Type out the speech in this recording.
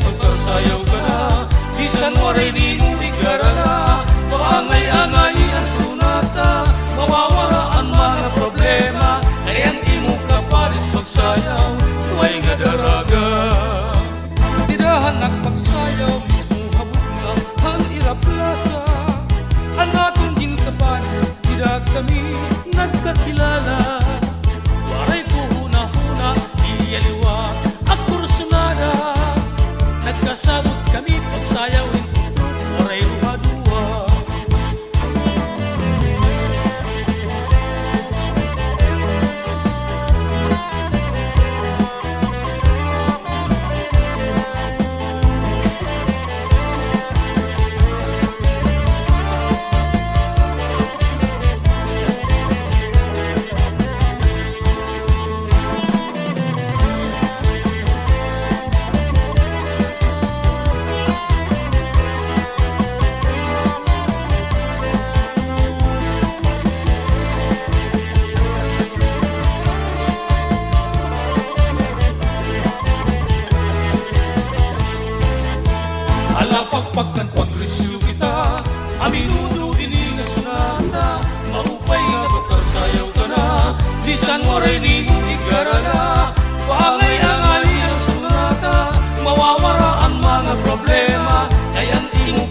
pagkasayaw ka na, bisan waray ninulig karala, paangay-angay ang sunata, mawawaraan mga problema, kayang imo kapalis magsayaw, tuway nga daraga. Tirahan nagpagsayaw, mismo habula, ang iraplasa, ang atong ginkapalis, tira kami nagkakilala. Waray ko huna-huna, iyaliwa at kursunada, nagkasabot kami pagsayawin ito, waray ruha-duha. Alapagpagkan pagresyo kita, aminudo ini nga sunata, maupay nga pagkasayaw ka na, bisan waray ni igarala, paangay-angay ang sunata, mawawara ang mga problema, kayan imo